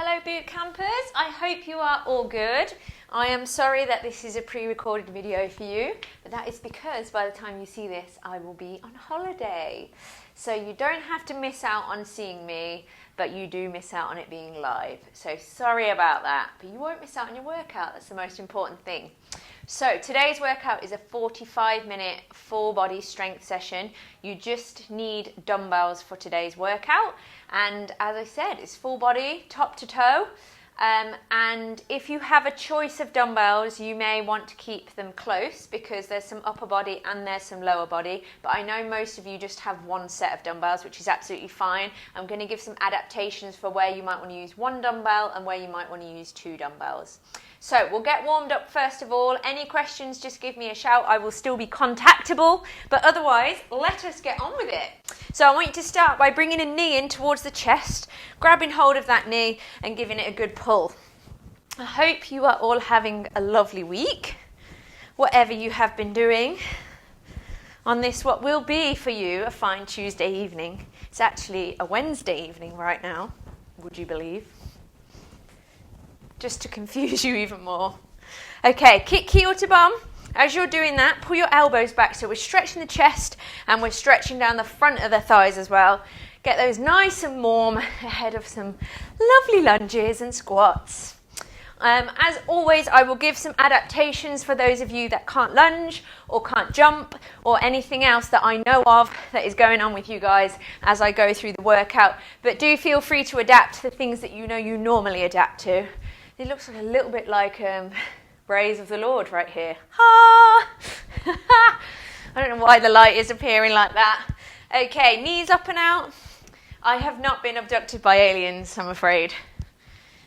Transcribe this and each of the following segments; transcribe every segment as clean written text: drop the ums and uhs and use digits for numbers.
Hello boot campers, I hope you are all good. I am sorry that this is a pre-recorded video for you, but that is because by the time you see this I will be on holiday. So you don't have to miss out on seeing me, but you do miss out on it being live. So sorry about that, but you won't miss out on your workout, that's the most important thing. So today's workout is a 45-minute full body strength session. You just need dumbbells for today's workout. And as I said, it's full body, top to toe. And if you have a choice of dumbbells, you may want to keep them close because there's some upper body and there's some lower body. But I know most of you just have one set of dumbbells, which is absolutely fine. I'm going to give some adaptations for where you might want to use one dumbbell and where you might want to use two dumbbells. So we'll get warmed up first of all. Any questions, just give me a shout. I will still be contactable, but otherwise, let us get on with it. So I want you to start by bringing a knee in towards the chest, grabbing hold of that knee and giving it a good pull. I hope you are all having a lovely week, whatever you have been doing on this, what will be for you a fine Tuesday evening. It's actually a Wednesday evening right now, would you believe? Just to confuse you even more. Okay, kick heel to bum. As you're doing that, pull your elbows back. So we're stretching the chest and we're stretching down the front of the thighs as well. Get those nice and warm ahead of some lovely lunges and squats. As always, I will give some adaptations for those of you that can't lunge or can't jump or anything else that I know of that is going on with you guys as I go through the workout. But do feel free to adapt to the things that you know you normally adapt to. It looks like a little bit like Praise of the Lord right here. Ha! I don't know why the light is appearing like that. Okay, knees up and out. I have not been abducted by aliens, I'm afraid.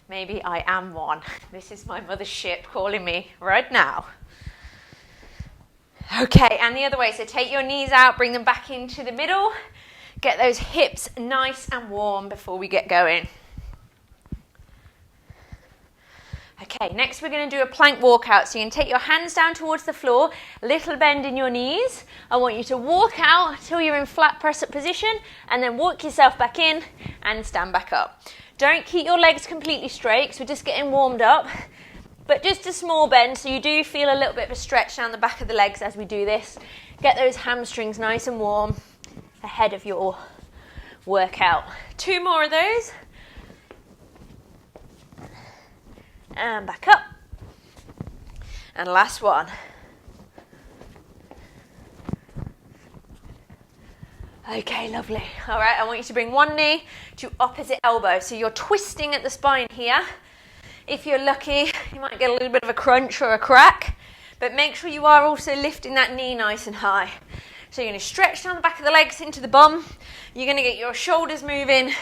Maybe I am one. This is my mother's ship calling me right now. Okay, and the other way. So take your knees out, bring them back into the middle. Get those hips nice and warm before we get going. Okay, next we're going to do a plank walkout. So you can take your hands down towards the floor, little bend in your knees. I want you to walk out until you're in flat press-up position and then walk yourself back in and stand back up. Don't keep your legs completely straight because we're just getting warmed up, but just a small bend so you do feel a little bit of a stretch down the back of the legs as we do this. Get those hamstrings nice and warm ahead of your workout. 2 more of those. And back up. And last one. Okay, lovely. All right, I want you to bring one knee to opposite elbow. So you're twisting at the spine here. If you're lucky, you might get a little bit of a crunch or a crack, but make sure you are also lifting that knee nice and high. So you're going to stretch down the back of the legs into the bum. You're going to get your shoulders moving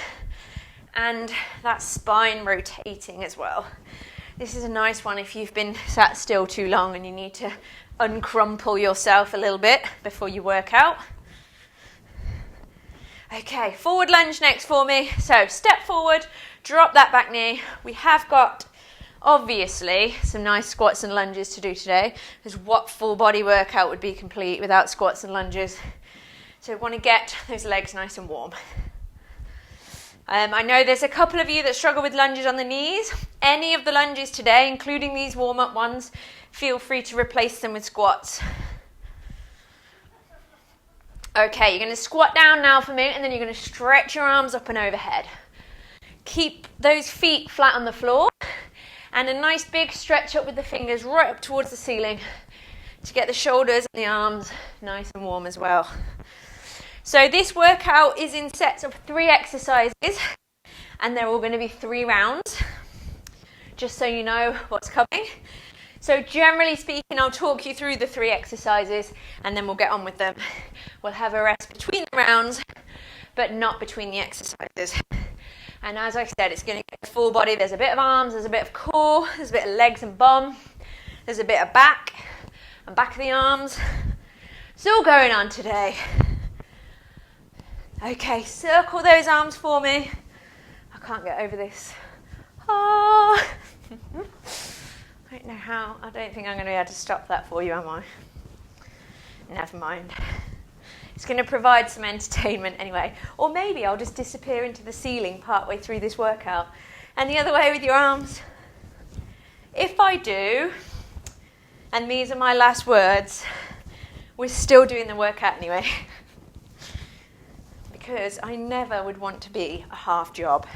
and that spine rotating as well. This is a nice one if you've been sat still too long and you need to uncrumple yourself a little bit before you work out. Okay, forward lunge next for me. So step forward, drop that back knee. We have got, obviously, some nice squats and lunges to do today, because what full body workout would be complete without squats and lunges? So we want to get those legs nice and warm. I know there's a couple of you that struggle with lunges on the knees. Any of the lunges today, including these warm-up ones, feel free to replace them with squats. Okay, you're going to squat down now for me, and then you're going to stretch your arms up and overhead. Keep those feet flat on the floor, and a nice big stretch up with the fingers right up towards the ceiling to get the shoulders and the arms nice and warm as well. So this workout is in sets of 3 exercises, and they're all going to be 3 rounds, just so you know what's coming. So generally speaking, I'll talk you through the 3 exercises, and then we'll get on with them. We'll have a rest between the rounds, but not between the exercises. And as I said, it's going to get full body. There's a bit of arms, there's a bit of core, there's a bit of legs and bum, there's a bit of back and back of the arms. It's all going on today. Okay, circle those arms for me. I can't get over this. Oh. I don't know how. I don't think I'm going to be able to stop that for you, am I? Never mind. It's going to provide some entertainment anyway. Or maybe I'll just disappear into the ceiling partway through this workout And the other way with your arms. If I do, and these are my last words, we're still doing the workout anyway. Because I never would want to be a half job.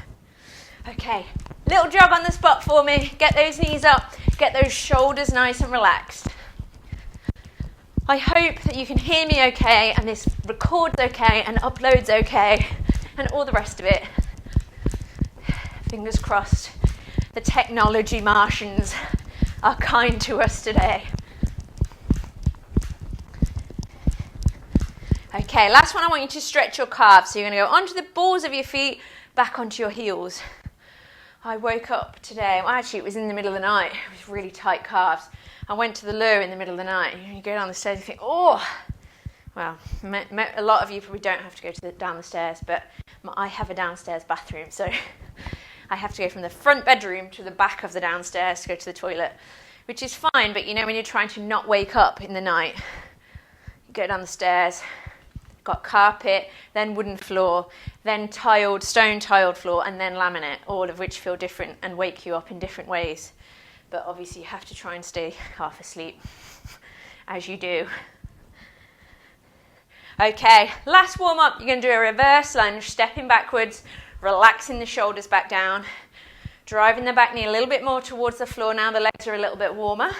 Okay, little jog on the spot for me. Get those knees up, get those shoulders nice and relaxed. I hope that you can hear me okay, and this records okay, and uploads okay, and all the rest of it. Fingers crossed, the technology Martians are kind to us today. Okay, last one, I want you to stretch your calves. So you're going to go onto the balls of your feet, back onto your heels. I woke up today, well actually it was in the middle of the night, it was really tight calves. I went to the loo in the middle of the night. You go down the stairs and think, oh, well, a lot of you probably don't have to go down the stairs, but I have a downstairs bathroom, so I have to go from the front bedroom to the back of the downstairs to go to the toilet, which is fine, but you know when you're trying to not wake up in the night, you go down the stairs, got carpet, then wooden floor, then stone tiled floor, and then laminate, all of which feel different and wake you up in different ways. But obviously you have to try and stay half asleep, as you do. Okay, last warm up, you're going to do a reverse lunge, stepping backwards, relaxing the shoulders back down, driving the back knee a little bit more towards the floor now the legs are a little bit warmer.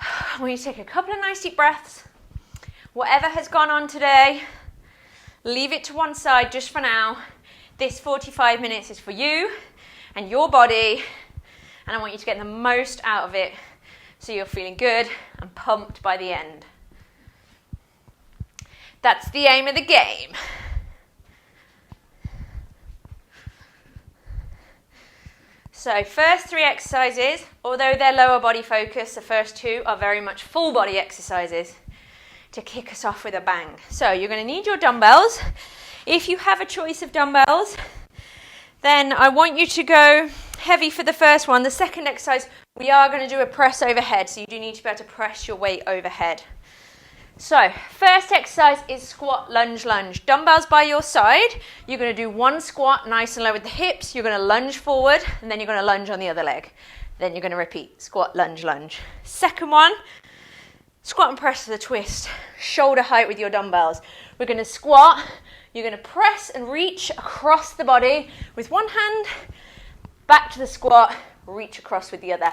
I want you to take a couple of nice deep breaths. Whatever has gone on today, leave it to one side just for now. This 45 minutes is for you and your body, and I want you to get the most out of it so you're feeling good and pumped by the end. That's the aim of the game. So first 3 exercises, although they're lower body focus, the first 2 are very much full body exercises to kick us off with a bang. So you're going to need your dumbbells. If you have a choice of dumbbells, then I want you to go heavy for the first one. The second exercise, we are going to do a press overhead, so you do need to be able to press your weight overhead. So first exercise is squat, lunge, lunge. Dumbbells by your side. You're going to do 1 squat, nice and low with the hips. You're going to lunge forward, and then you're going to lunge on the other leg. Then you're going to repeat, squat, lunge, lunge. Second one, squat and press to the twist. Shoulder height with your dumbbells. We're going to squat. You're going to press and reach across the body with one hand, back to the squat, reach across with the other.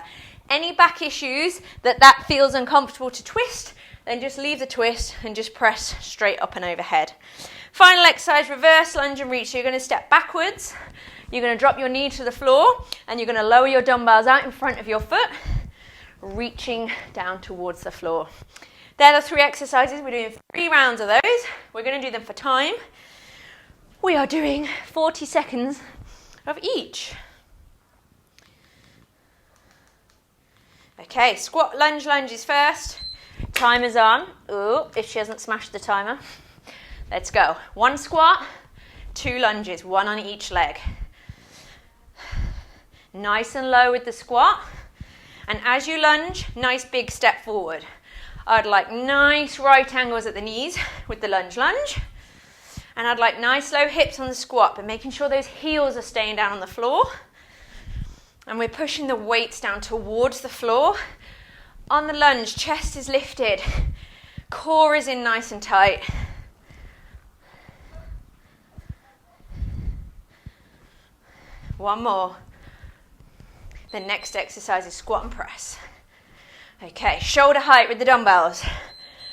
Any back issues that feels uncomfortable to twist, then just leave the twist and just press straight up and overhead. Final exercise, reverse lunge and reach. So you're going to step backwards. You're going to drop your knee to the floor, and you're going to lower your dumbbells out in front of your foot, reaching down towards the floor. They're the 3 exercises. We're doing 3 rounds of those. We're going to do them for time. We are doing 40 seconds of each. Okay, squat, lunge, lunges first. Timer's on. Ooh, if she hasn't smashed the timer. Let's go. 1 squat, 2 lunges, 1 on each leg. Nice and low with the squat. And as you lunge, nice big step forward. I'd like nice right angles at the knees with the lunge, lunge. And I'd like nice low hips on the squat, but making sure those heels are staying down on the floor. And we're pushing the weights down towards the floor. On the lunge, chest is lifted. Core is in nice and tight. One more. The next exercise is squat and press. Okay, shoulder height with the dumbbells.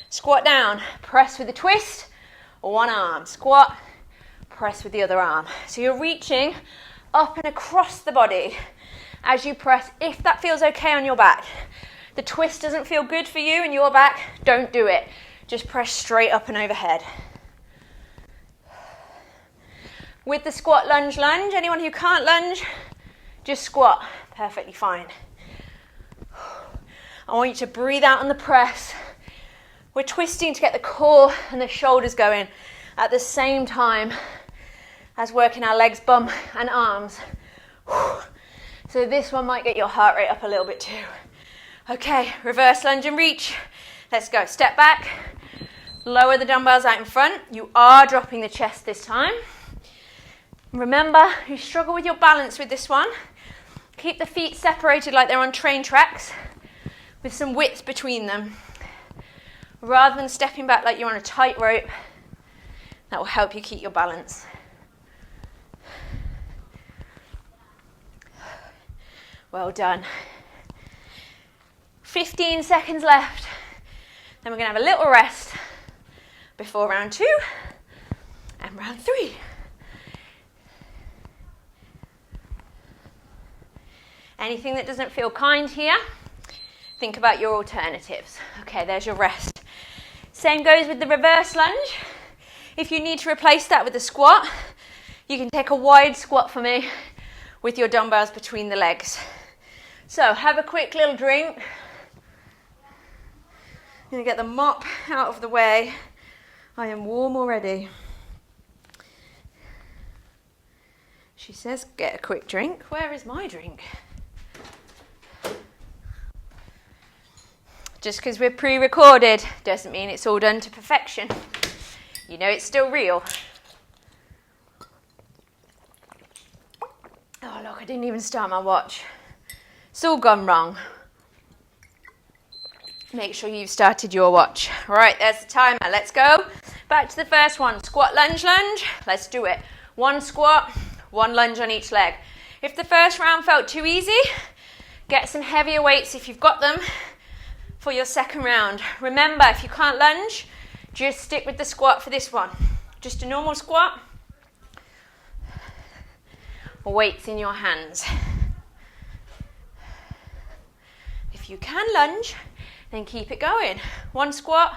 Squat down, press with the twist. 1 arm, squat, press with the other arm. So you're reaching up and across the body as you press, if that feels okay on your back. The twist doesn't feel good for you in your back, don't do it. Just press straight up and overhead. With the squat, lunge, lunge, anyone who can't lunge, just squat, perfectly fine. I want you to breathe out on the press. We're twisting to get the core and the shoulders going at the same time as working our legs, bum and arms. So this one might get your heart rate up a little bit too. Okay, reverse lunge and reach. Let's go. Step back. Lower the dumbbells out in front. You are dropping the chest this time. Remember, you struggle with your balance with this one. Keep the feet separated like they're on train tracks with some width between them. Rather than stepping back like you're on a tightrope, that will help you keep your balance. Well done. 15 seconds left. Then we're going to have a little rest before round 2 and round 3. Anything that doesn't feel kind here, think about your alternatives. Okay, there's your rest. Same goes with the reverse lunge. If you need to replace that with a squat, you can take a wide squat for me with your dumbbells between the legs. So have a quick little drink. I'm going to get the mop out of the way. I am warm already. She says, get a quick drink. Where is my drink? Just because we're pre-recorded doesn't mean it's all done to perfection. You know it's still real. Oh look, I didn't even start my watch. It's all gone wrong. Make sure you've started your watch. Right, there's the timer. Let's go. Back to the first one. Squat, lunge, lunge. Let's do it. 1 squat, 1 lunge on each leg. If the first round felt too easy, get some heavier weights if you've got them for your second round. Remember, if you can't lunge, just stick with the squat for this one. Just a normal squat. Weights in your hands. If you can lunge, then keep it going. 1 squat,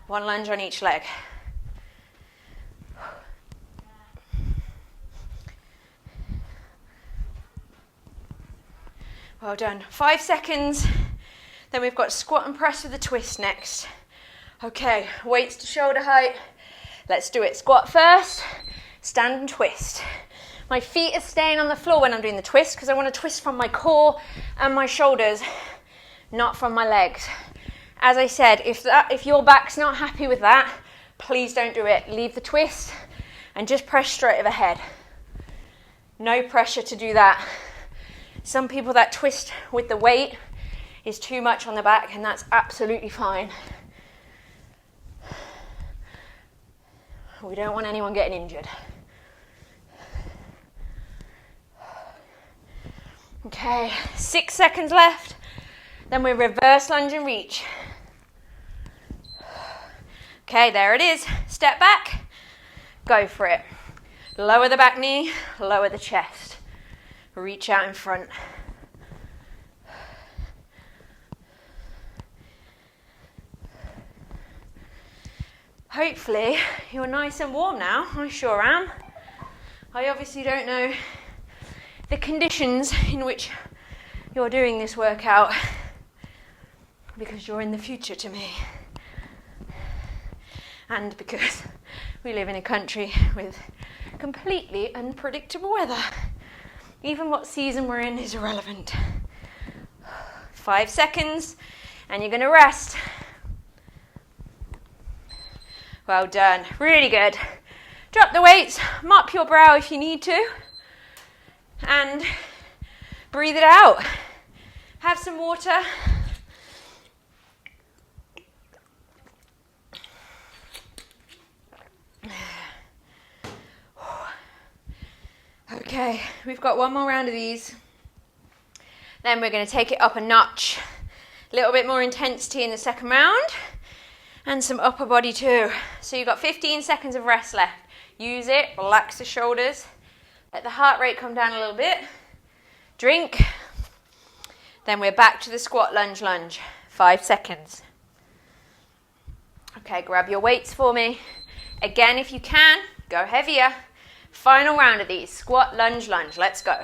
1 lunge on each leg. Well done. 5 seconds. Then we've got squat and press with a twist next. Okay, weights to shoulder height. Let's do it. Squat first, stand and twist. My feet are staying on the floor when I'm doing the twist because I want to twist from my core and my shoulders, not from my legs. As I said, if your back's not happy with that, please don't do it. Leave the twist and just press straight overhead. No pressure to do that. Some people that twist with the weight is too much on the back, and that's absolutely fine. We don't want anyone getting injured. Okay, 6 seconds left. Then we reverse lunge and reach. Okay, there it is. Step back, go for it. Lower the back knee, lower the chest. Reach out in front. Hopefully you're nice and warm now. I sure am. I obviously don't know the conditions in which you're doing this workout because you're in the future to me. And because we live in a country with completely unpredictable weather. Even what season we're in is irrelevant. 5 seconds and you're going to rest. Well done, really good. Drop the weights, mop your brow if you need to, and breathe it out. Have some water. Okay, we've got one more round of these. Then we're going to take it up a notch. A little bit more intensity in the second round. And some upper body too. So you've got 15 seconds of rest left. Use it, relax the shoulders. Let the heart rate come down a little bit. Drink. Then we're back to the squat, lunge, lunge. 5 seconds. Okay, grab your weights for me. Again, if you can, go heavier. Final round of these. Squat, lunge, lunge. Let's go.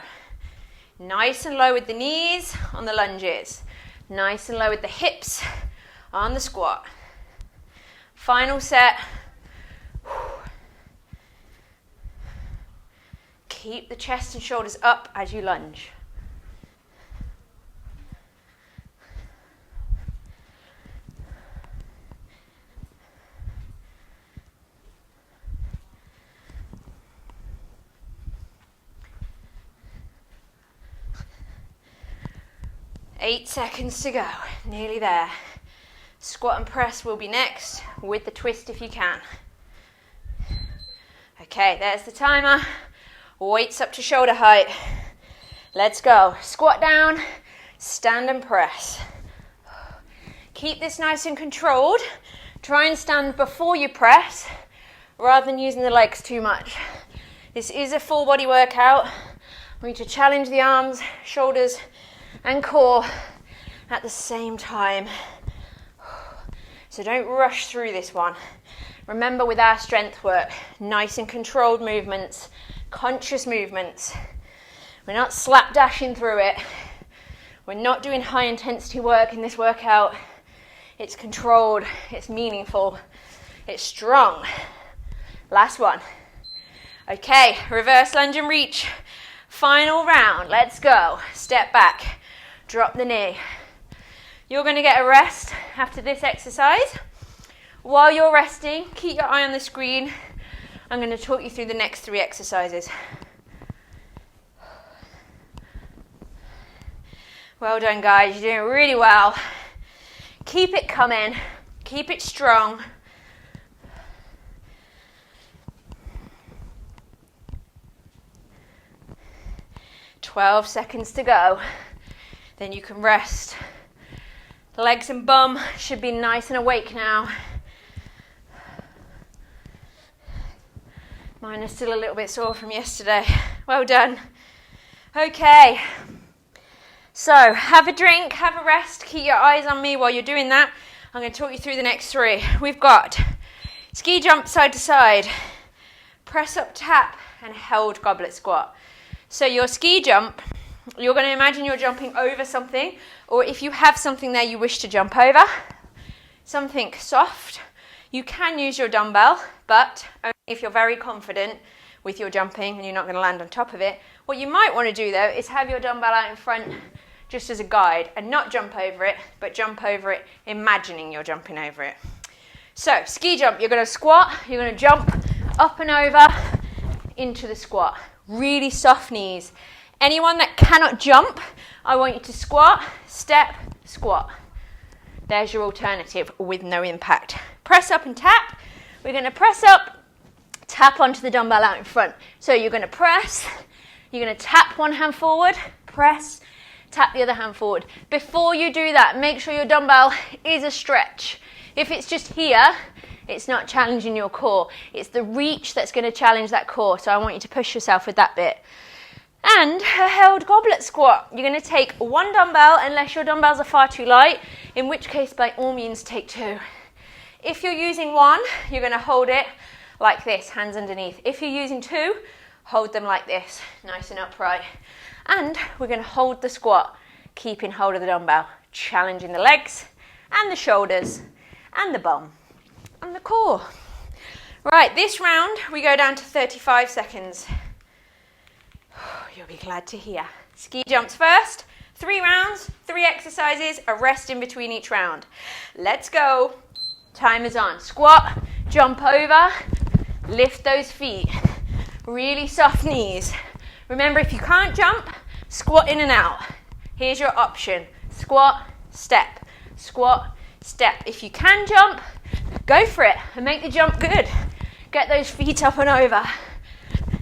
Nice and low with the knees on the lunges. Nice and low with the hips on the squat. Final set. Keep the chest and shoulders up as you lunge. 8 seconds to go, nearly there. Squat and press will be next with the twist if you can. Okay, there's the timer. Weights up to shoulder height. Let's go. Squat down, stand and press. Keep this nice and controlled. Try and stand before you press rather than using the legs too much. This is a full body workout. We need to challenge the arms, shoulders and core at the same time. So don't rush through this one. Remember, with our strength work, nice and controlled movements, conscious movements. We're not slapdashing through it. We're not doing high intensity work in this workout. It's controlled, it's meaningful, it's strong. Last one. Okay, reverse lunge and reach. Final round, let's go. Step back, drop the knee. You're going to get a rest after this exercise. While you're resting, keep your eye on the screen. I'm going to talk you through the next 3 exercises. Well done, guys, you're doing really well. Keep it coming, keep it strong. "12 seconds to go, then you can rest. Legs and bum should be nice and awake now. Mine is still a little bit sore from yesterday. Well done. Okay, so have a drink, have a rest, keep your eyes on me while you're doing that. I'm going to talk you through the next 3. We've got ski jump side to side, press up tap and held goblet squat. So your ski jump, you're going to imagine you're jumping over something, or if you have something there you wish to jump over, something soft. You can use your dumbbell, but only if you're very confident with your jumping and you're not going to land on top of it. What you might want to do though is have your dumbbell out in front just as a guide and not jump over it, but jump over it imagining you're jumping over it. So ski jump, you're going to squat, you're going to jump up and over into the squat. Really soft knees. Anyone that cannot jump, I want you to squat, step, squat. There's your alternative with no impact. Press up and tap. We're going to press up, tap onto the dumbbell out in front. So you're going to press, you're going to tap one hand forward, press, tap the other hand forward. Before you do that, make sure your dumbbell is a stretch. If it's just here, it's not challenging your core. It's the reach that's going to challenge that core. So I want you to push yourself with that bit. And a held goblet squat. You're going to take 1 dumbbell, unless your dumbbells are far too light, in which case by all means take 2. If you're using 1, you're going to hold it like this, hands underneath. If you're using 2, hold them like this, nice and upright. And we're going to hold the squat, keeping hold of the dumbbell, challenging the legs and the shoulders and the bum and the core. Right, this round we go down to 35 seconds. You'll be glad to hear. Ski jumps first, 3 rounds, 3 exercises, a rest in between each round. Let's go. Time is on. Squat, jump over, lift those feet. Really soft knees. Remember, if you can't jump, squat in and out. Here's your option. Squat, step, squat, step. If you can jump, go for it and make the jump good. Get those feet up and over.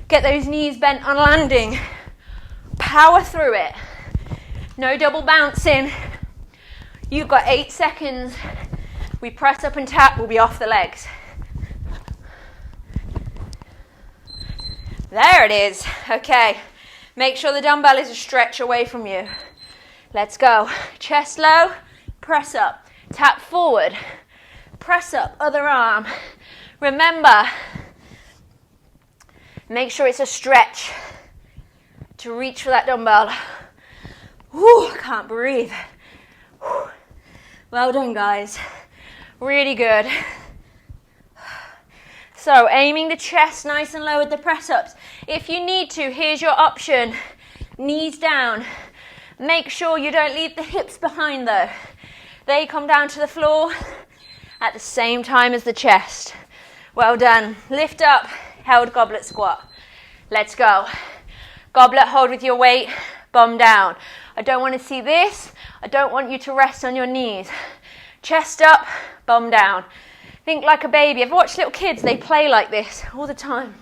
Get those knees bent on landing. Power through it. No double bouncing. You've got 8 seconds. We press up and tap, we'll be off the legs. There it is. Okay. Make sure the dumbbell is a stretch away from you. Let's go. Chest low, press up. Tap forward. Press up, other arm. Remember, make sure it's a stretch to reach for that dumbbell. Whew, can't breathe. Whew. Well done, guys. Really good. So, aiming the chest nice and low with the press-ups. If you need to, here's your option. Knees down. Make sure you don't leave the hips behind though. They come down to the floor at the same time as the chest. Well done. Lift up, held goblet squat. Let's go. Goblet hold with your weight, bum down. I don't want to see this. I don't want you to rest on your knees. Chest up, bum down. Think like a baby. I've watched little kids, they play like this all the time.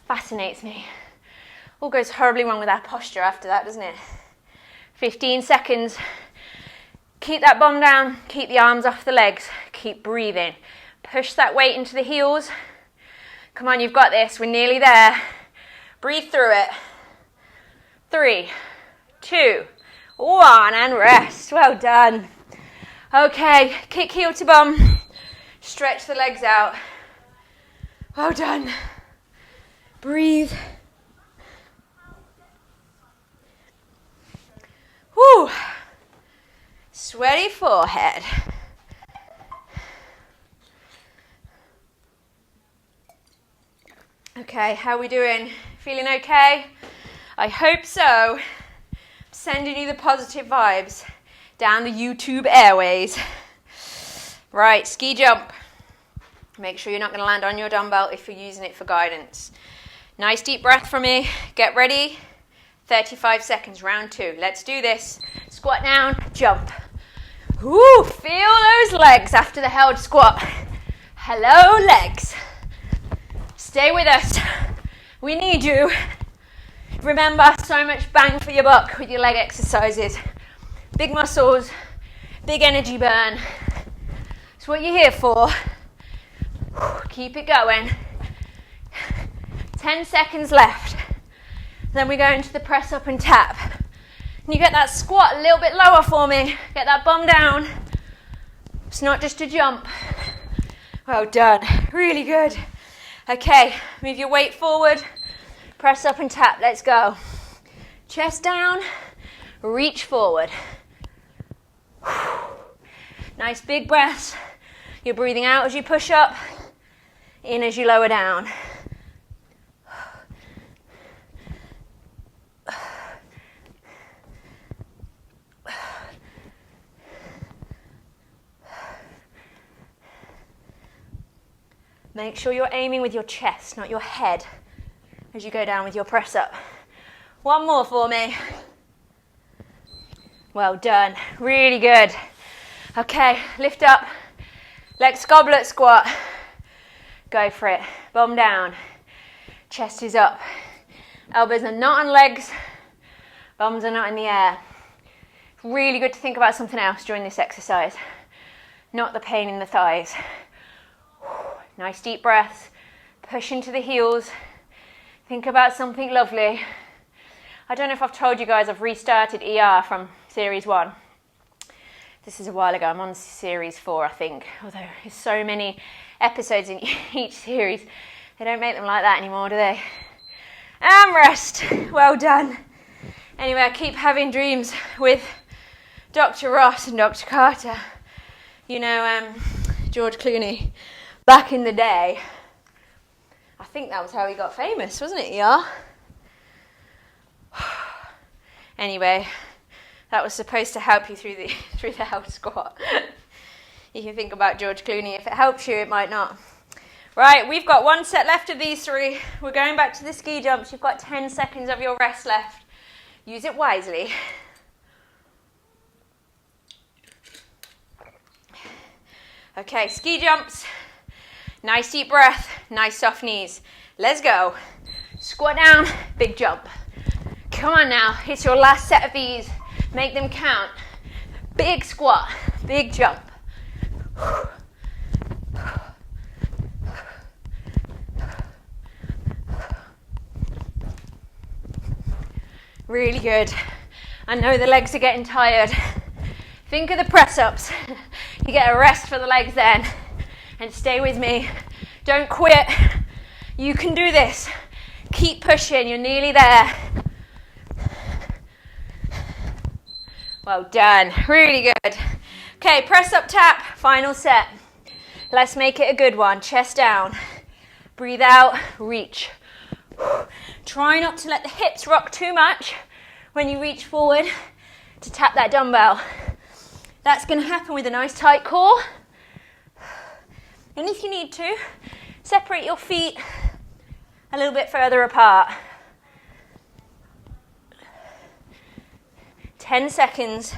Fascinates me. All goes horribly wrong with our posture after that, doesn't it? 15 seconds. Keep that bum down, keep the arms off the legs, keep breathing. Push that weight into the heels. Come on, you've got this, we're nearly there. Breathe through it. 3, 2, 1, and rest. Well done. Okay, kick heel to bum. Stretch the legs out. Well done. Breathe. Whew. Sweaty forehead. Okay, how are we doing? Feeling okay? I hope so. I'm sending you the positive vibes down the YouTube airways. Right, ski jump. Make sure you're not going to land on your dumbbell if you're using it for guidance. Nice deep breath from me. Get ready. 35 seconds, round 2. Let's do this. Squat down, jump. Ooh, feel those legs after the held squat. Hello, legs. Stay with us. We need you. Remember, so much bang for your buck with your leg exercises. Big muscles, big energy burn. It's what you're here for. Keep it going. 10 seconds left. Then we go into the press up and tap. And you get that squat a little bit lower for me. Get that bum down. It's not just a jump. Well done. Really good. Okay, move your weight forward. Press up and tap. Let's go. Chest down. Reach forward. Nice big breaths. You're breathing out as you push up. In as you lower down. Make sure you're aiming with your chest, not your head, as you go down with your press up. One more for me. Well done. Really good. Okay, lift up. Legs goblet squat. Go for it. Bum down. Chest is up. Elbows are not on legs. Bums are not in the air. Really good to think about something else during this exercise. Not the pain in the thighs. Nice deep breaths. Push into the heels. Think about something lovely. I don't know if I've told you guys I've restarted ER from series 1. This is a while ago. I'm on series 4, I think. Although there's so many episodes in each series, they don't make them like that anymore, do they? And rest. Well done. Anyway, I keep having dreams with Dr. Ross and Dr. Carter. You know, George Clooney. Back in the day, I think that was how he got famous, wasn't it, yeah? Anyway, that was supposed to help you through the held squat. You can think about George Clooney. If it helps you, it might not. Right, we've got 1 set left of these 3. We're going back to the ski jumps. You've got 10 seconds of your rest left. Use it wisely. Okay, ski jumps. Nice deep breath, nice soft knees. Let's go. Squat down, big jump. Come on now, it's your last set of these. Make them count. Big squat, big jump. Really good. I know the legs are getting tired. Think of the press-ups. You get a rest for the legs then. And stay with me. Don't quit. You can do this. Keep pushing. You're nearly there. Well done. Really good. Okay, press up tap. Final set. Let's make it a good one. Chest down. Breathe out. Reach. Try not to let the hips rock too much when you reach forward to tap that dumbbell. That's going to happen with a nice tight core. And if you need to, separate your feet a little bit further apart. 10 seconds.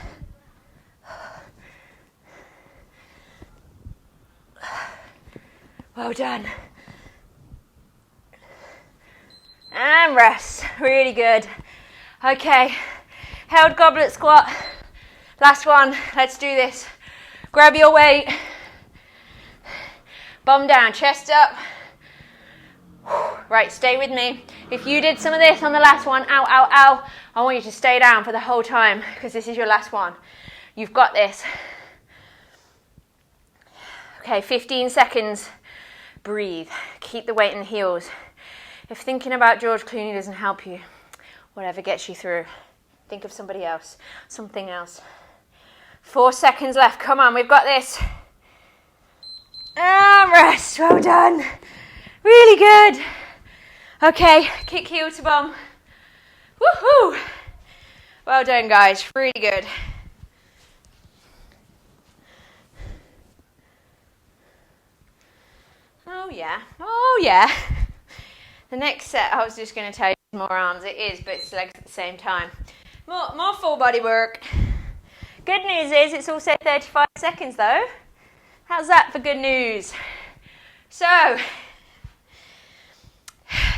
Well done. And rest. Really good. Okay. Held goblet squat. Last one. Let's do this. Grab your weight. Bum down. Chest up. Right, stay with me. If you did some of this on the last one, ow, ow, ow, I want you to stay down for the whole time because this is your last one. You've got this. Okay, 15 seconds. Breathe. Keep the weight in the heels. If thinking about George Clooney doesn't help you, whatever gets you through, think of somebody else, something else. 4 seconds left. Come on, we've got this. And rest. Well done. Really good. Okay, kick heel to bum. Woohoo! Well done, guys. Really good. Oh yeah, oh yeah. The next set, I was just going to tell you more arms. It is, but it's legs at the same time. More full body work. Good news is it's also 35 seconds though. How's that for good news? So,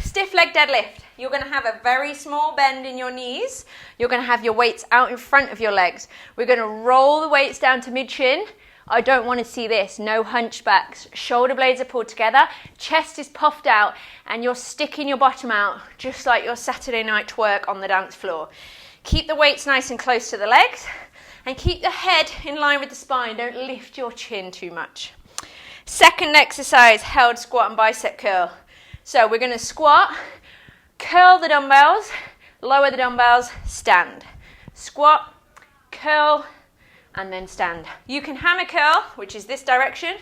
stiff leg deadlift. You're going to have a very small bend in your knees. You're going to have your weights out in front of your legs. We're going to roll the weights down to mid-shin. I don't want to see this. No hunchbacks. Shoulder blades are pulled together. Chest is puffed out. And you're sticking your bottom out just like your Saturday night twerk on the dance floor. Keep the weights nice and close to the legs. And keep the head in line with the spine. Don't lift your chin too much. Second exercise, held squat and bicep curl. So we're going to squat, curl the dumbbells, lower the dumbbells, stand. Squat, curl, and then stand. You can hammer curl, which is this direction,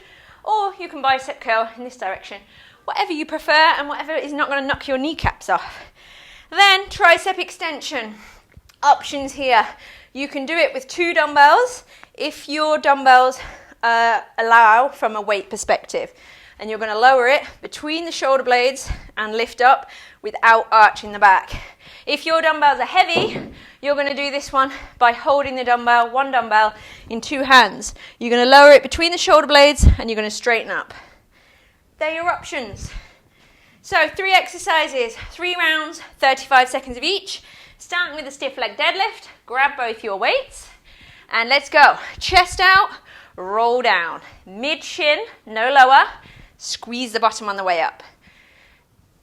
or you can bicep curl in this direction. Whatever you prefer and whatever is not going to knock your kneecaps off. Then tricep extension. Options here. You can do it with 2 dumbbells if your dumbbells allow from a weight perspective. And you're going to lower it between the shoulder blades and lift up without arching the back. If your dumbbells are heavy, you're going to do this one by holding the dumbbell, 1 dumbbell, in 2 hands. You're going to lower it between the shoulder blades and you're going to straighten up. They're your options. So 3 exercises, 3 rounds, 35 seconds of each. Starting with a stiff leg deadlift, grab both your weights and let's go. Chest out, roll down. Mid-shin, no lower. Squeeze the bottom on the way up.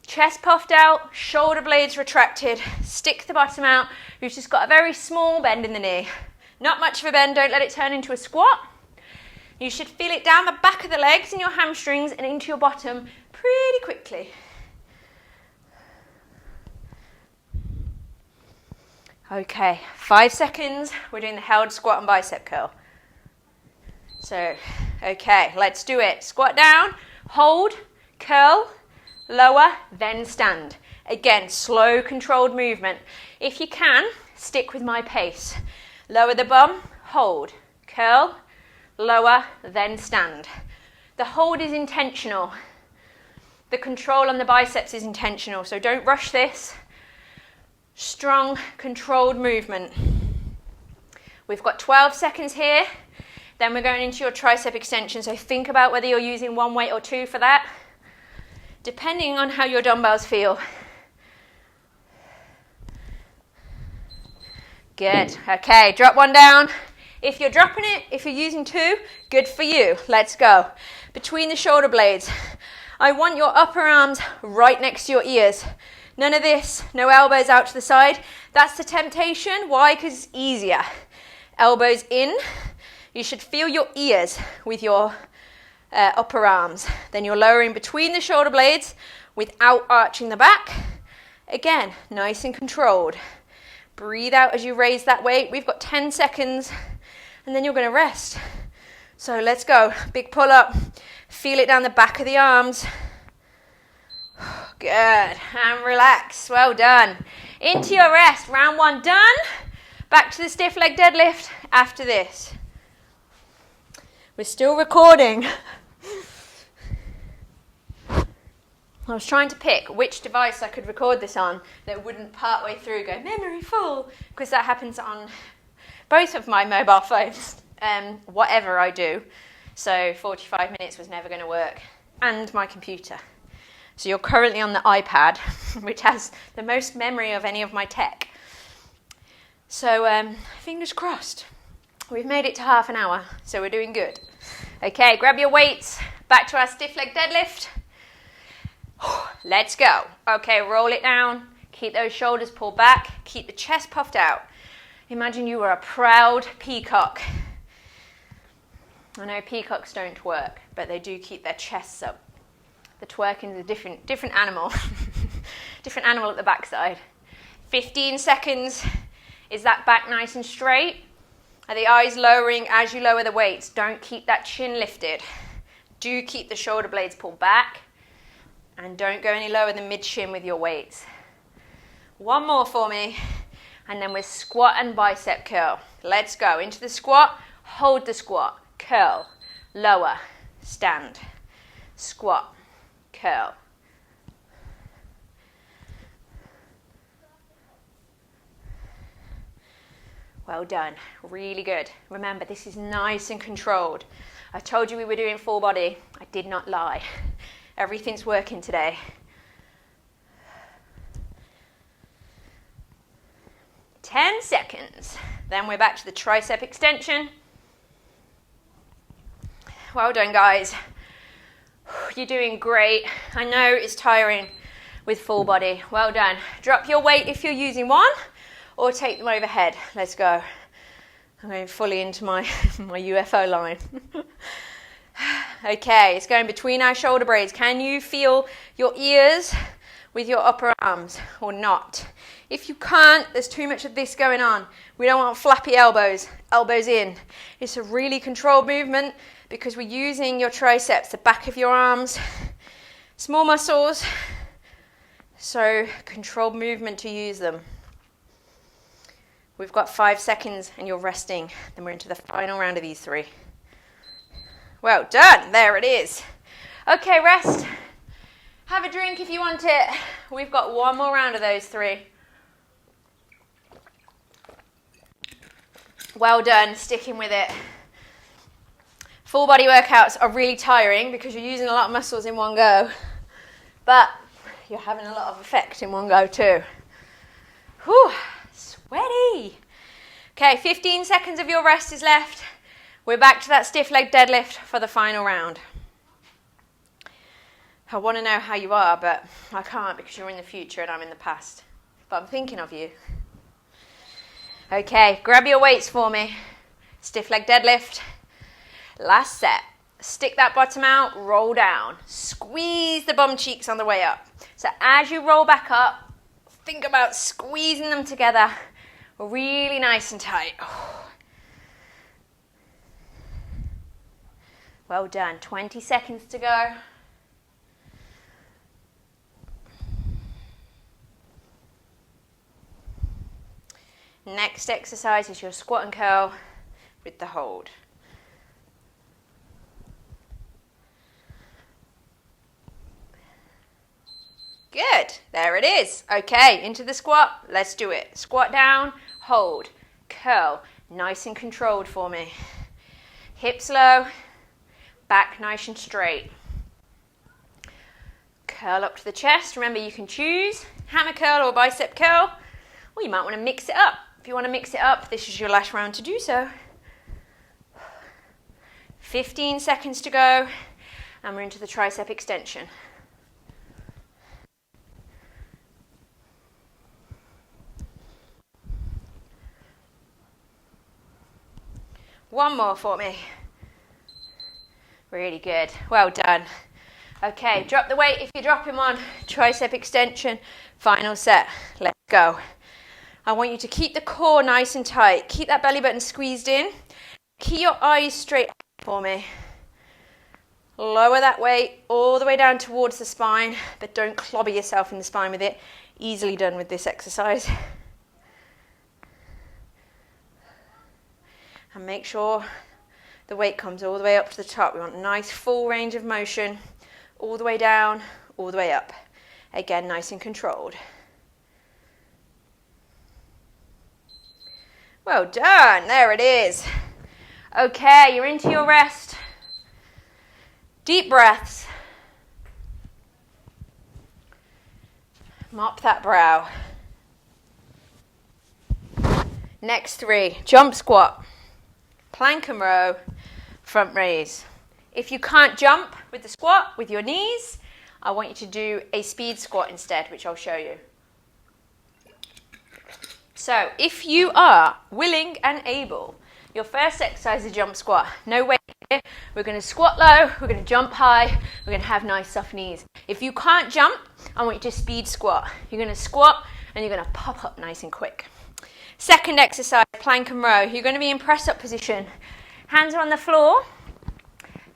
Chest puffed out, shoulder blades retracted. Stick the bottom out. You've just got a very small bend in the knee. Not much of a bend, don't let it turn into a squat. You should feel it down the back of the legs and your hamstrings and into your bottom pretty quickly. Okay, 5 seconds. We're doing the held squat and bicep curl. So, okay, let's do it. Squat down, hold, curl, lower, then stand. Again, slow, controlled movement. If you can, stick with my pace. Lower the bum, hold, curl, lower, then stand. The hold is intentional. The control on the biceps is intentional, so don't rush this. Strong, controlled movement. We've got 12 seconds here. Then we're going into your tricep extension, so think about whether you're using 1 weight or 2 for that, depending on how your dumbbells feel. Good. Okay, drop 1 down. If you're dropping it, if you're using 2, good for you. Let's go. Between the shoulder blades. I want your upper arms right next to your ears. None of this, no elbows out to the side. That's the temptation. Why? Because it's easier. Elbows in. You should feel your ears with your upper arms. Then you're lowering between the shoulder blades without arching the back. Again, nice and controlled. Breathe out as you raise that weight. We've got 10 seconds and then you're going to rest. So let's go. Big pull up. Feel it down the back of the arms. Good. And relax. Well done. Into your rest. Round 1 done. Back to the stiff leg deadlift after this. We're still recording. I was trying to pick which device I could record this on that wouldn't partway through go memory full, because that happens on both of my mobile phones, whatever I do. So 45 minutes was never going to work. And my computer. So you're currently on the iPad, which has the most memory of any of my tech. So fingers crossed. We've made it to half an hour, so we're doing good. Okay, grab your weights. Back to our stiff leg deadlift. Let's go. Okay, roll it down. Keep those shoulders pulled back. Keep the chest puffed out. Imagine you were a proud peacock. I know peacocks don't twerk, but they do keep their chests up. The twerking is a different animal. Different animal at the backside. 15 seconds. Is that back nice and straight? Are the eyes lowering as you lower the weights? Don't keep that chin lifted. Do keep the shoulder blades pulled back. And don't go any lower than mid-shin with your weights. One more for me. And then we're squat and bicep curl. Let's go. Into the squat. Hold the squat. Curl. Lower. Stand. Squat. Curl. Well done. Really good. Remember, this is nice and controlled. I told you we were doing full body. I did not lie. Everything's working today. 10 seconds. Then we're back to the tricep extension. Well done, guys. You're doing great. I know it's tiring with full body. Well done. Drop your weight if you're using one, or take them overhead. Let's go. I'm going fully into my UFO line. Okay, it's going between our shoulder blades. Can you feel your ears with your upper arms or not? If you can't, there's too much of this going on. We don't want flappy elbows, elbows in. It's a really controlled movement because we're using your triceps, the back of your arms, small muscles. So controlled movement to use them. We've got 5 seconds and you're resting. Then we're into the final round of these 3. Well done. There it is. Okay, rest. Have a drink if you want it. We've got one more round of those 3. Well done. Sticking with it. Full body workouts are really tiring because you're using a lot of muscles in one go. But you're having a lot of effect in one go too. Whew. Sweaty. Okay, 15 seconds of your rest is left. We're back to that stiff leg deadlift for the final round. I want to know how you are, but I can't because you're in the future and I'm in the past. But I'm thinking of you. Okay, grab your weights for me. Stiff leg deadlift. Last set. Stick that bottom out, roll down. Squeeze the bum cheeks on the way up. So as you roll back up, think about squeezing them together really nice and tight. Well done. 20 seconds to go. Next exercise is your squat and curl with the hold. Good. There it is. Okay, into the squat. Let's do it. Squat down, hold, curl. Nice and controlled for me. Hips low, back nice and straight. Curl up to the chest. Remember, you can choose hammer curl or bicep curl, or you might want to mix it up. If you want to mix it up, this is your last round to do so. 15 seconds to go, and we're into the tricep extension. One more for me. Really good. Well done. Okay, drop the weight if you're dropping one. Tricep extension. Final set. Let's go. I want you to keep the core nice and tight. Keep that belly button squeezed in. Keep your eyes straight for me. Lower that weight all the way down towards the spine, but don't clobber yourself in the spine with it. Easily done with this exercise. And make sure the weight comes all the way up to the top. We want a nice full range of motion, all the way down, all the way up. Again, nice and controlled. Well done, there it is. Okay, you're into your rest. Deep breaths. Mop that brow. Next 3, jump squat, plank and row, front raise. If you can't jump with the squat with your knees, I want you to do a speed squat instead, which I'll show you. So if you are willing and able, your first exercise is jump squat. No weight here. We're going to squat low, we're going to jump high, we're going to have nice soft knees. If you can't jump, I want you to speed squat. You're going to squat and you're going to pop up nice and quick. Second exercise, plank and row. You're going to be in press up position. Hands are on the floor.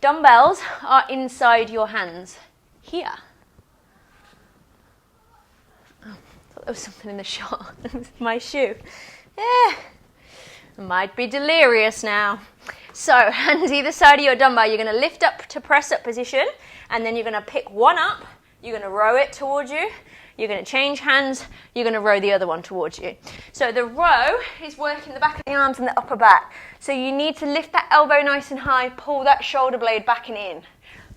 Dumbbells are inside your hands. Here. Oh, I thought there was something in the shot. My shoe. Yeah. Might be delirious now. So, hands either side of your dumbbell. You're going to lift up to press up position, and then you're going to pick one up. You're going to row it towards you. You're going to change hands. You're going to row the other one towards you. So the row is working the back of the arms and the upper back. So you need to lift that elbow nice and high, pull that shoulder blade back and in.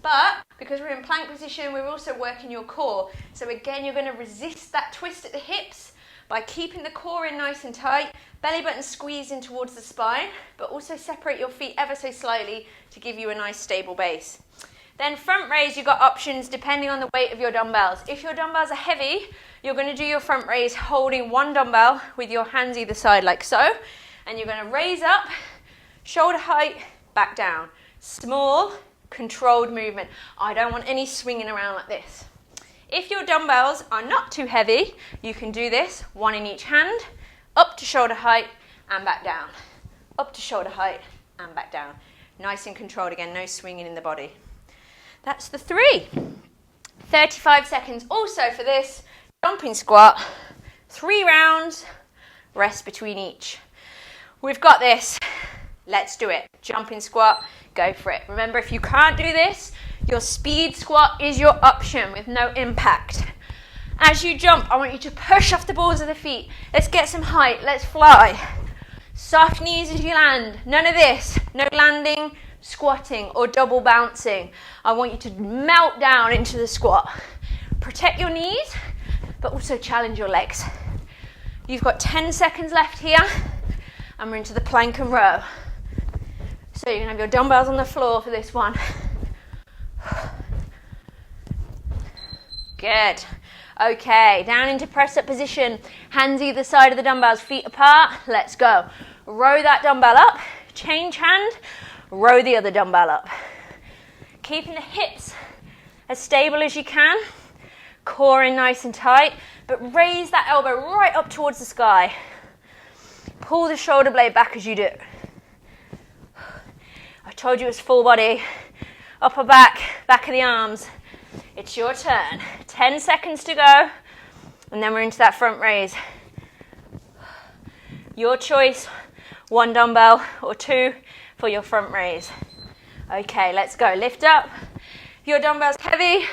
But because we're in plank position, we're also working your core. So again, you're going to resist that twist at the hips by keeping the core in nice and tight, belly button squeezed in towards the spine, but also separate your feet ever so slightly to give you a nice stable base. Then front raise, you've got options depending on the weight of your dumbbells. If your dumbbells are heavy, you're going to do your front raise holding one dumbbell with your hands either side like so. And you're going to raise up, shoulder height, back down. Small, controlled movement. I don't want any swinging around like this. If your dumbbells are not too heavy, you can do this, one in each hand, up to shoulder height and back down. Up to shoulder height and back down. Nice and controlled again, no swinging in the body. That's the 3. 35 seconds also for this jumping squat. 3 rounds, rest between each. We've got this. Let's do it. Jumping squat, go for it. Remember, if you can't do this, your speed squat is your option with no impact. As you jump, I want you to push off the balls of the feet. Let's get some height. Let's fly. Soft knees as you land. None of this. No landing, squatting or double bouncing. I want you to melt down into the squat. Protect your knees, but also challenge your legs. You've got 10 seconds left here, and we're into the plank and row. So you're going to have your dumbbells on the floor for this one. Good. Okay, down into press up position. Hands either side of the dumbbells, feet apart. Let's go. Row that dumbbell up, change hand, row the other dumbbell up. Keeping the hips as stable as you can, core in nice and tight, but raise that elbow right up towards the sky. Pull the shoulder blade back as you do. I told you it's full body, upper back, back of the arms. It's your turn. 10 seconds to go, and then we're into that front raise. Your choice, 1 dumbbell or 2 for your front raise. Okay, let's go. Lift up. If your dumbbell's heavy,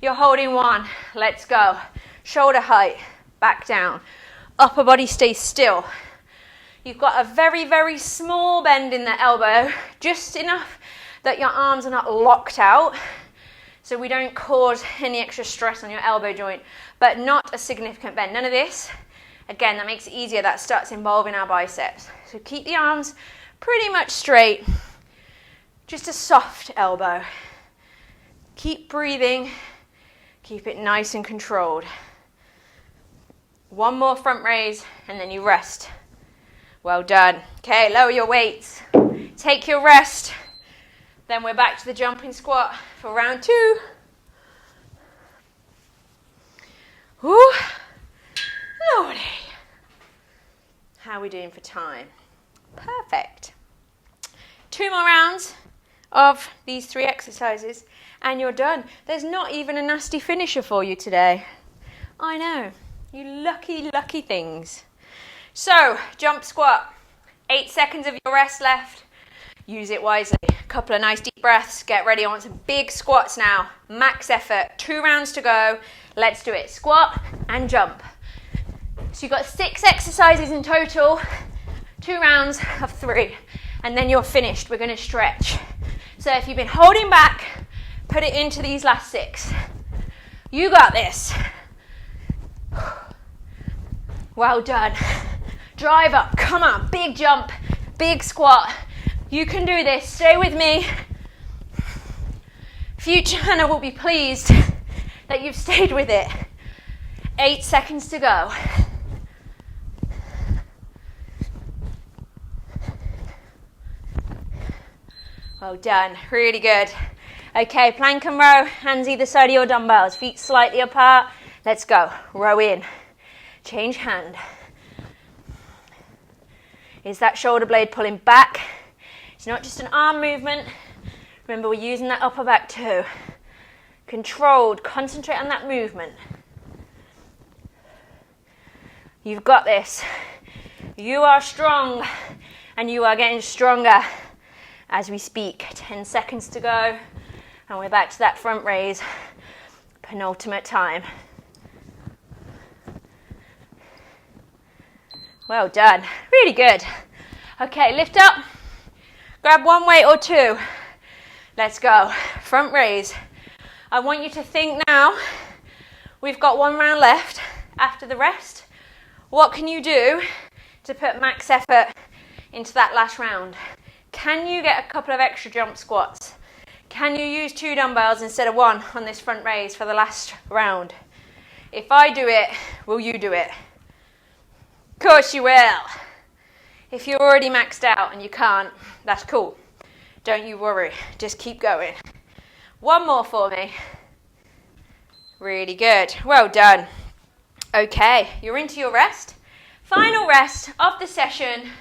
you're holding 1. Let's go. Shoulder height, back down. Upper body stays still. You've got a very, very small bend in the elbow, just enough that your arms are not locked out, so we don't cause any extra stress on your elbow joint, but not a significant bend. None of this. Again, that makes it easier. That starts involving our biceps. So keep the arms pretty much straight. Just a soft elbow. Keep breathing. Keep it nice and controlled. 1 more front raise, and then you rest. Well done. Okay, lower your weights. Take your rest. Then we're back to the jumping squat for round 2. Woo. Lordy. How are we doing for time? Perfect. 2 more rounds of these 3 exercises and you're done. There's not even a nasty finisher for you today. I know. You lucky, lucky things. So, jump squat. 8 seconds of your rest left. Use it wisely. A couple of nice deep breaths. Get ready. I want some big squats now. Max effort. 2 rounds to go. Let's do it. Squat and jump. So you've got 6 exercises in total. 2 rounds of 3, and then you're finished. We're going to stretch. So if you've been holding back, put it into these last 6. You got this. Well done. Drive up. Come on. Big jump. Big squat. You can do this. Stay with me. Future Hannah will be pleased that you've stayed with it. 8 seconds to go. Well done. Really good. Okay, plank and row. Hands either side of your dumbbells. Feet slightly apart. Let's go. Row in. Change hand. Is that shoulder blade pulling back? It's not just an arm movement. Remember, we're using that upper back too. Controlled. Concentrate on that movement. You've got this. You are strong, and you are getting stronger as we speak. 10 seconds to go, and we're back to that front raise. Penultimate time. Well done. Really good. Okay, lift up. Grab one weight or 2. Let's go. Front raise. I want you to think now, we've got 1 round left after the rest. What can you do to put max effort into that last round? Can you get a couple of extra jump squats? Can you use 2 dumbbells instead of 1 on this front raise for the last round? If I do it, will you do it? Of course you will. If you're already maxed out and you can't, that's cool. Don't you worry. Just keep going. 1 more for me. Really good. Well done. Okay, you're into your rest. Final rest of the session.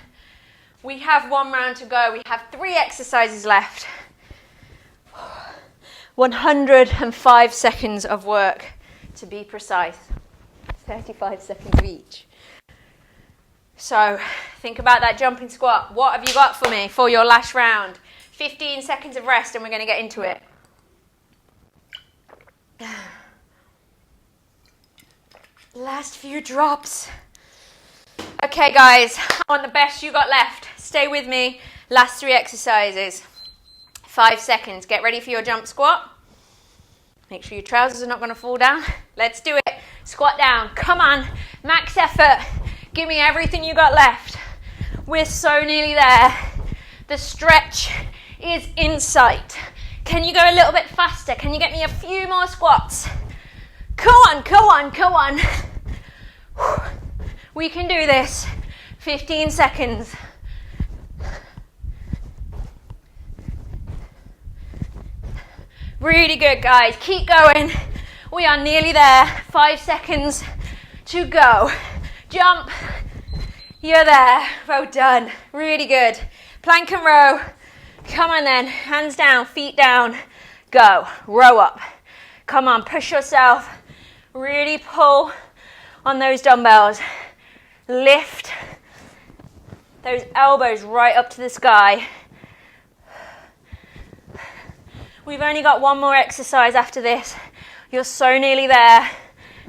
We have 1 round to go. We have 3 exercises left. 105 seconds of work, to be precise. 35 seconds of each. So think about that jumping squat. What have you got for me for your last round? 15 seconds of rest and we're going to get into it. Last few drops. Okay guys, I want the best you got left. Stay with me. Last 3 exercises. 5 seconds. Get ready for your jump squat. Make sure your trousers are not going to fall down. Let's do it. Squat down. Come on. Max effort. Give me everything you got left. We're so nearly there. The stretch is in sight. Can you go a little bit faster? Can you get me a few more squats? Come on, come on, come on. We can do this. 15 seconds. Really good, guys. Keep going. We are nearly there. 5 seconds to go. Jump. You're there. Well done. Really good. Plank and row. Come on then. Hands down, feet down. Go. Row up. Come on, push yourself. Really pull on those dumbbells. Lift those elbows right up to the sky. We've only got 1 more exercise after this. You're so nearly there.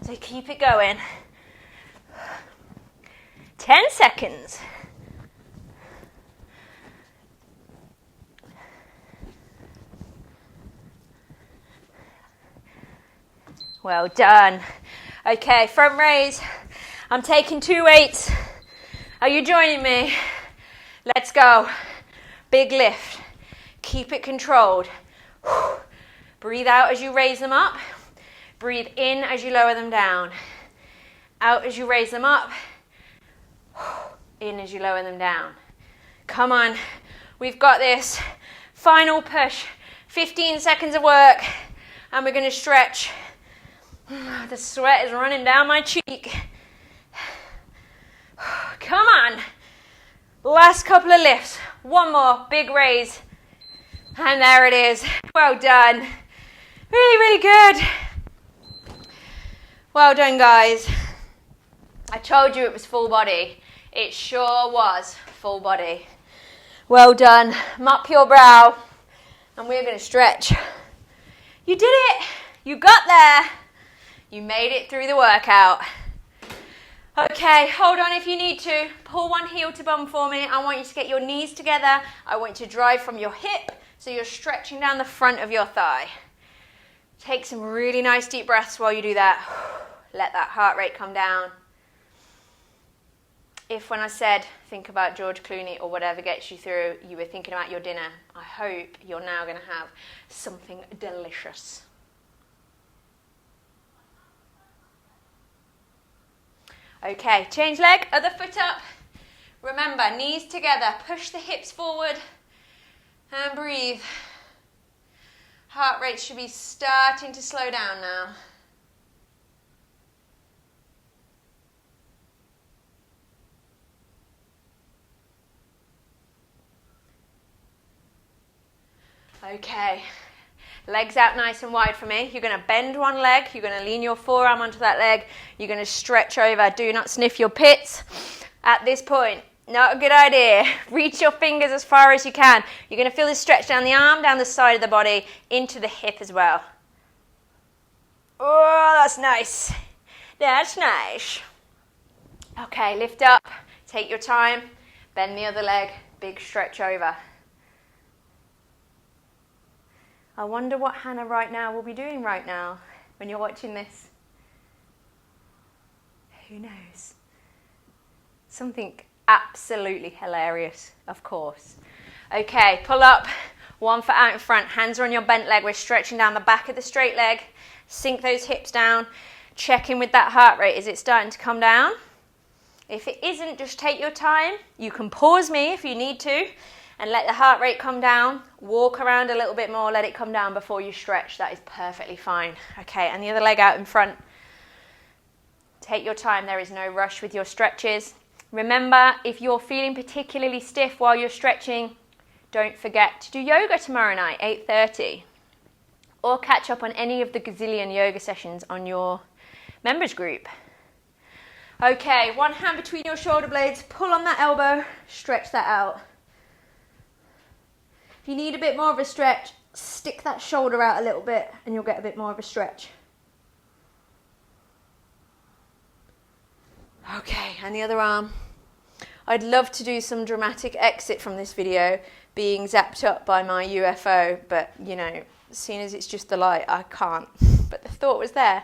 So keep it going. 10 seconds. Well done. Okay, front raise. I'm taking 2 weights. Are you joining me? Let's go. Big lift. Keep it controlled. Breathe out as you raise them up. Breathe in as you lower them down. Out as you raise them up. In as you lower them down. Come on. We've got this. Final push. 15 seconds of work. And we're going to stretch. The sweat is running down my cheek. Come on. Last couple of lifts. 1 more. Big raise. And there it is. Well done. Really, really good. Well done, guys. I told you it was full body. It sure was full body. Well done. Mop your brow. And we're going to stretch. You did it. You got there. You made it through the workout. Okay, hold on if you need to. Pull one heel to bum for me. I want you to get your knees together. I want you to drive from your hip, so you're stretching down the front of your thigh. Take some really nice deep breaths while you do that. Let that heart rate come down. If when I said think about George Clooney or whatever gets you through, you were thinking about your dinner, I hope you're now going to have something delicious. Okay, change leg, other foot up. Remember, knees together, push the hips forward and breathe. Heart rate should be starting to slow down now. Okay, legs out nice and wide for me. You're going to bend one leg, you're going to lean your forearm onto that leg, you're going to stretch over. Do not sniff your pits at this point. Not a good idea. Reach your fingers as far as you can. You're going to feel this stretch down the arm, down the side of the body, into the hip as well. Oh, that's nice. That's nice. Okay, lift up, take your time, bend the other leg, big stretch over. I wonder what Hannah right now will be doing right now when you're watching this. Who knows? Something absolutely hilarious, of course. Okay, pull up, one foot out in front, hands are on your bent leg. We're stretching down the back of the straight leg. Sink those hips down. Check in with that heart rate. Is it starting to come down? If it isn't, just take your time. You can pause me if you need to. And let the heart rate come down. Walk around a little bit more, let it come down before you stretch. That is perfectly fine. Okay, and the other leg out in front. Take your time, there is no rush with your stretches. Remember, if you're feeling particularly stiff while you're stretching, don't forget to do yoga tomorrow night, 8:30. Or catch up on any of the gazillion yoga sessions on your members group. Okay, one hand between your shoulder blades, pull on that elbow, stretch that out. If you need a bit more of a stretch, stick that shoulder out a little bit and you'll get a bit more of a stretch. Okay, and the other arm. I'd love to do some dramatic exit from this video, being zapped up by my UFO, but you know, seeing as it's just the light, I can't. But the thought was there.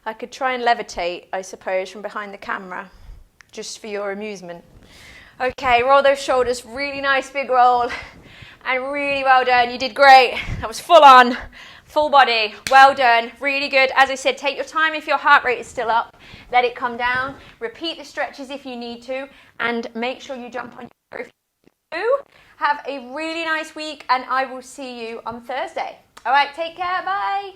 I could try and levitate, I suppose, from behind the camera, just for your amusement. Okay, roll those shoulders, really nice big roll, and really well done. You did great. That was full on, full body, well done, really good. As I said, take your time if your heart rate is still up, let it come down. Repeat the stretches if you need to, and make sure you jump on your if you do. Have a really nice week, and I will see you on Thursday. All right, take care, bye.